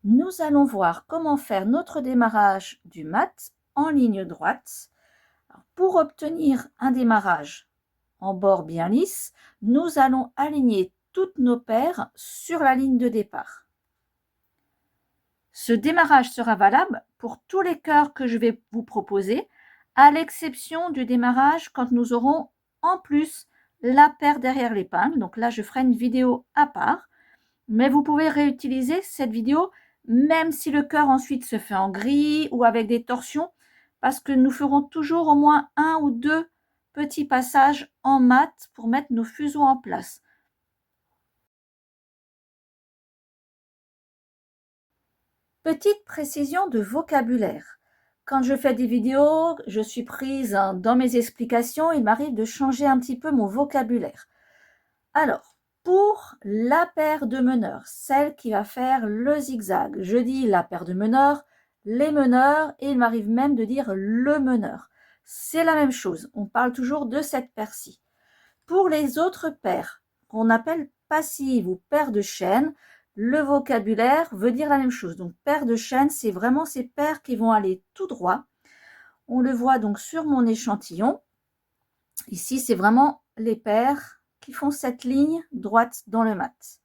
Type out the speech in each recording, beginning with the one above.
nous allons voir comment faire notre démarrage du mat en ligne droite. Alors, pour obtenir un démarrage en bord bien lisse, nous allons aligner toutes nos paires sur la ligne de départ. Ce démarrage sera valable pour tous les cœurs que je vais vous proposer, à l'exception du démarrage quand nous aurons en plus la paire derrière l'épingle. Donc là, je ferai une vidéo à part, mais vous pouvez réutiliser cette vidéo même si le cœur ensuite se fait en gris ou avec des torsions, parce que nous ferons toujours au moins un ou deux petits passages en mat pour mettre nos fuseaux en place. Petite précision de vocabulaire. Quand je fais des vidéos, je suis prise dans mes explications, il m'arrive de changer un petit peu mon vocabulaire. Alors, pour la paire de meneurs, celle qui va faire le zigzag, je dis la paire de meneurs, les meneurs, et il m'arrive même de dire le meneur. C'est la même chose, on parle toujours de cette paire-ci. Pour les autres paires, qu'on appelle passives ou paires de chaînes, le vocabulaire veut dire la même chose. Donc, paire de chaînes, c'est vraiment ces paires qui vont aller tout droit. On le voit donc sur mon échantillon. Ici, c'est vraiment les paires qui font cette ligne droite dans le mat.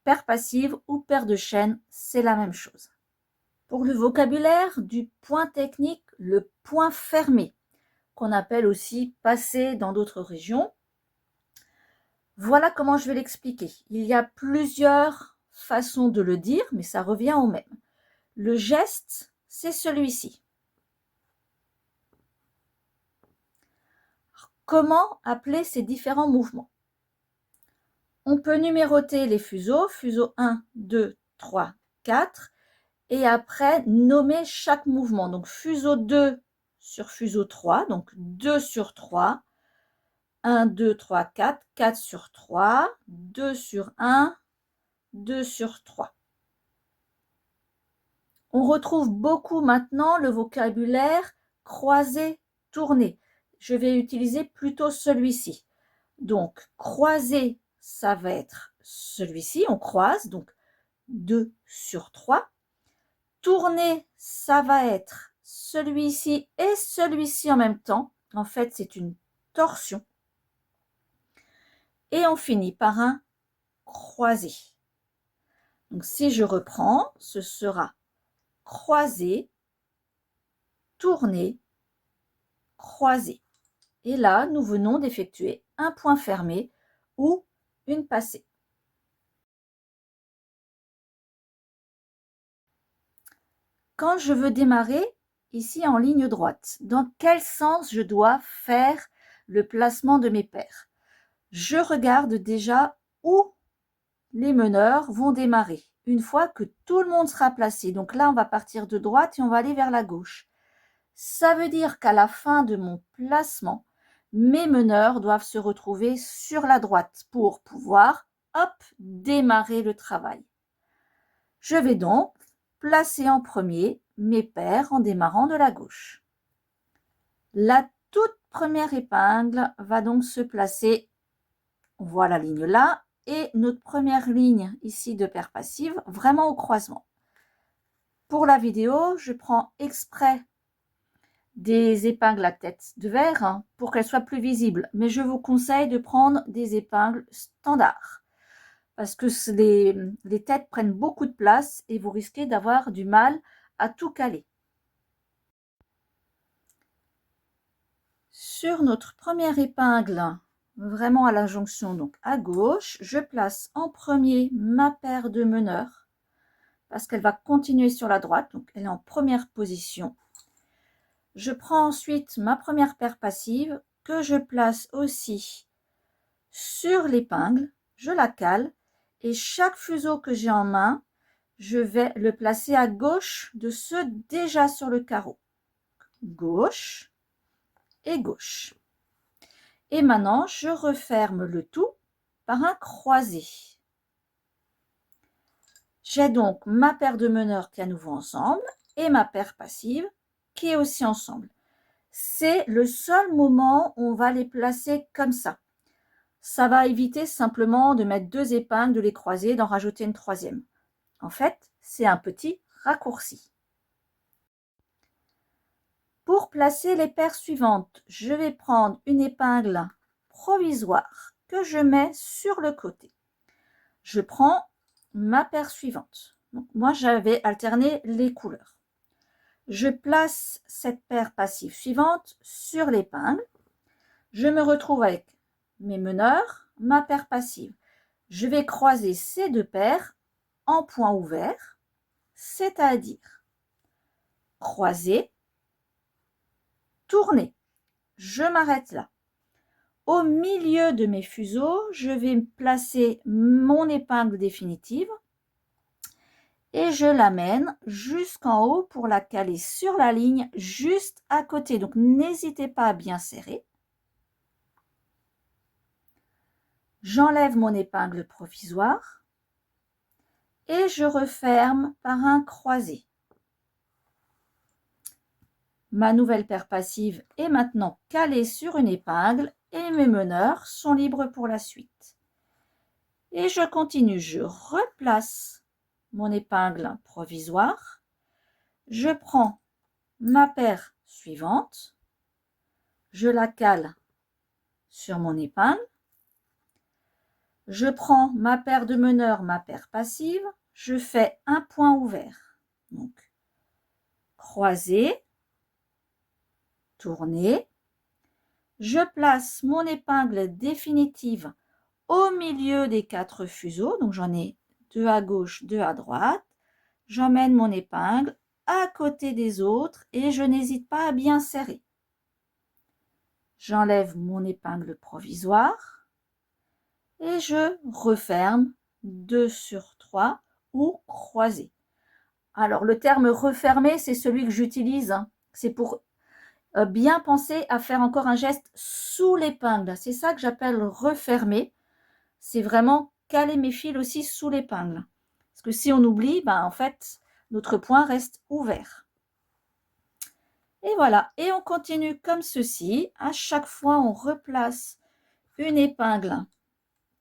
Paire passive ou paire de chaînes, c'est la même chose. Pour le vocabulaire du point technique, le point fermé, qu'on appelle aussi passé dans d'autres régions. Voilà comment je vais l'expliquer. Il y a plusieurs façons de le dire, mais ça revient au même. Le geste, c'est celui-ci. Comment appeler ces différents mouvements? On peut numéroter les fuseaux, fuseau 1, 2, 3, 4, et après nommer chaque mouvement. Donc fuseau 2 sur fuseau 3, donc 2 sur 3, 1, 2, 3, 4, 4 sur 3, 2 sur 1, 2 sur 3. On retrouve beaucoup maintenant le vocabulaire croisé, tourné. Je vais utiliser plutôt celui-ci. Donc, croisé, ça va être celui-ci, on croise, donc 2 sur 3. Tourné, ça va être celui-ci et celui-ci en même temps. En fait, c'est une torsion. Et on finit par un croisé. Donc, si je reprends, ce sera croisé, tourné, croisé. Et là, nous venons d'effectuer un point fermé ou une passée. Quand je veux démarrer, ici en ligne droite, dans quel sens je dois faire le placement de mes paires? Je regarde déjà où les meneurs vont démarrer, une fois que tout le monde sera placé. Donc là, on va partir de droite et on va aller vers la gauche. Ça veut dire qu'à la fin de mon placement, mes meneurs doivent se retrouver sur la droite pour pouvoir, hop, démarrer le travail. Je vais donc placer en premier mes paires en démarrant de la gauche. La toute première épingle va donc se placer, on voit la ligne là, et notre première ligne ici de paire passive, vraiment au croisement. Pour la vidéo, je prends exprès des épingles à tête de verre pour qu'elles soient plus visibles, mais je vous conseille de prendre des épingles standards parce que les têtes prennent beaucoup de place et vous risquez d'avoir du mal à tout caler. Sur notre première épingle, vraiment à la jonction, donc à gauche, je place en premier ma paire de meneurs parce qu'elle va continuer sur la droite, donc elle est en première position. Je prends ensuite ma première paire passive que je place aussi sur l'épingle, je la cale et chaque fuseau que j'ai en main, je vais le placer à gauche de ceux déjà sur le carreau. Gauche et gauche. Et maintenant, je referme le tout par un croisé. J'ai donc ma paire de meneurs qui est à nouveau ensemble et ma paire passive qui est aussi ensemble. C'est le seul moment où on va les placer comme ça. Ça va éviter simplement de mettre deux épingles, de les croiser, d'en rajouter une troisième. En fait, c'est un petit raccourci. Pour placer les paires suivantes, je vais prendre une épingle provisoire que je mets sur le côté. Je prends ma paire suivante. Donc, moi, j'avais alterné les couleurs. Je place cette paire passive suivante sur l'épingle. Je me retrouve avec mes meneurs, ma paire passive. Je vais croiser ces deux paires en point ouvert, c'est-à-dire croiser, tourner. Je m'arrête là. Au milieu de mes fuseaux, je vais placer mon épingle définitive et je l'amène jusqu'en haut pour la caler sur la ligne juste à côté. Donc, n'hésitez pas à bien serrer. J'enlève mon épingle provisoire et je referme par un croisé. Ma nouvelle paire passive est maintenant calée sur une épingle et mes meneurs sont libres pour la suite. Et je continue, je replace mon épingle provisoire, je prends ma paire suivante, je la cale sur mon épingle, je prends ma paire de meneurs, ma paire passive, je fais un point ouvert, donc croisé, tourner, je place mon épingle définitive au milieu des 4 fuseaux, donc j'en ai 2 à gauche, 2 à droite, j'emmène mon épingle à côté des autres et je n'hésite pas à bien serrer. J'enlève mon épingle provisoire et je referme 2 sur 3 ou croisé. Alors le terme refermer, c'est celui que j'utilise, hein. C'est pour bien penser à faire encore un geste sous l'épingle. C'est ça que j'appelle refermer. C'est vraiment caler mes fils aussi sous l'épingle. Parce que si on oublie, en fait, notre point reste ouvert. Et voilà, et on continue comme ceci. À chaque fois, on replace une épingle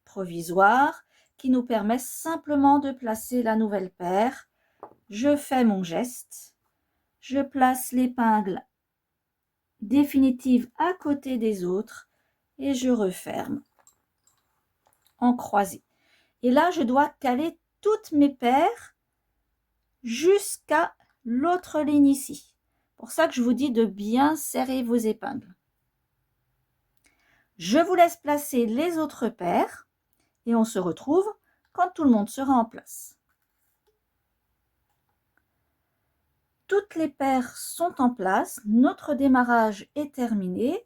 provisoire qui nous permet simplement de placer la nouvelle paire. Je fais mon geste. Je place l'épingle définitive à côté des autres et je referme en croisé. Et là, je dois caler toutes mes paires jusqu'à l'autre ligne ici. Pour ça que je vous dis de bien serrer vos épingles. Je vous laisse placer les autres paires et on se retrouve quand tout le monde sera en place. Toutes les paires sont en place, notre démarrage est terminé.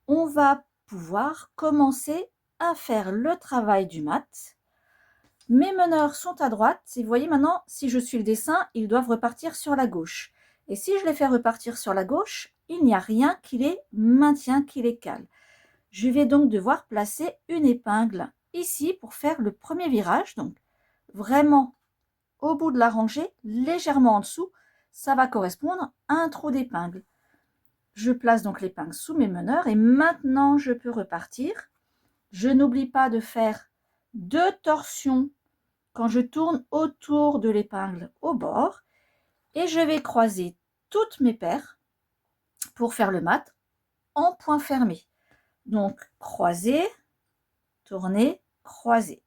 On va pouvoir commencer à faire le travail du mat. Mes meneurs sont à droite. Et vous voyez maintenant, si je suis le dessin, ils doivent repartir sur la gauche. Et si je les fais repartir sur la gauche, il n'y a rien qui les maintient, qui les cale. Je vais donc devoir placer une épingle ici pour faire le premier virage. Donc, vraiment au bout de la rangée, légèrement en dessous, ça va correspondre à un trou d'épingle. Je place donc l'épingle sous mes meneurs et maintenant je peux repartir. Je n'oublie pas de faire 2 torsions quand je tourne autour de l'épingle au bord et je vais croiser toutes mes paires pour faire le mat en point fermé. Donc croiser, tourner, croiser,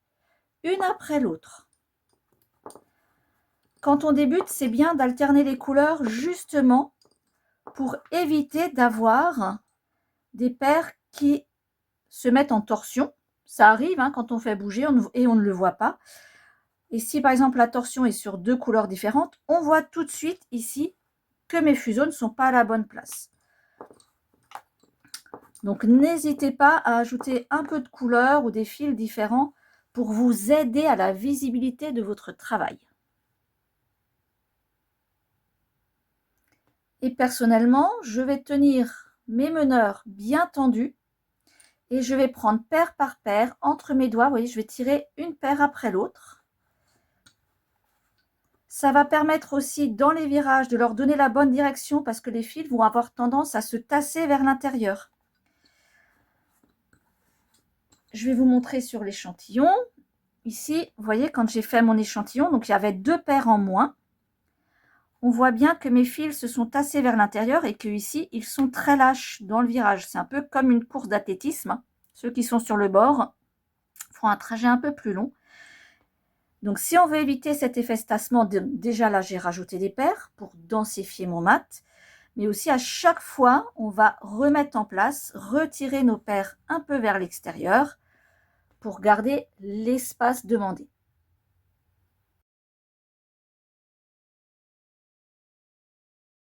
une après l'autre. Quand on débute, c'est bien d'alterner les couleurs justement pour éviter d'avoir des paires qui se mettent en torsion. Ça arrive quand on fait bouger et on ne le voit pas. Et si par exemple la torsion est sur 2 couleurs différentes, on voit tout de suite ici que mes fuseaux ne sont pas à la bonne place. Donc n'hésitez pas à ajouter un peu de couleur ou des fils différents pour vous aider à la visibilité de votre travail. Et personnellement, je vais tenir mes meneurs bien tendus et je vais prendre paire par paire entre mes doigts. Vous voyez, je vais tirer une paire après l'autre. Ça va permettre aussi dans les virages de leur donner la bonne direction parce que les fils vont avoir tendance à se tasser vers l'intérieur. Je vais vous montrer sur l'échantillon. ici, vous voyez, quand j'ai fait mon échantillon, donc il y avait 2 paires en moins. On voit bien que mes fils se sont tassés vers l'intérieur et que ici, ils sont très lâches dans le virage. C'est un peu comme une course d'athlétisme. Ceux qui sont sur le bord font un trajet un peu plus long. Donc, si on veut éviter cet effet tassement, déjà là, j'ai rajouté des paires pour densifier mon mat. Mais aussi, à chaque fois, on va remettre en place, retirer nos paires un peu vers l'extérieur pour garder l'espace demandé.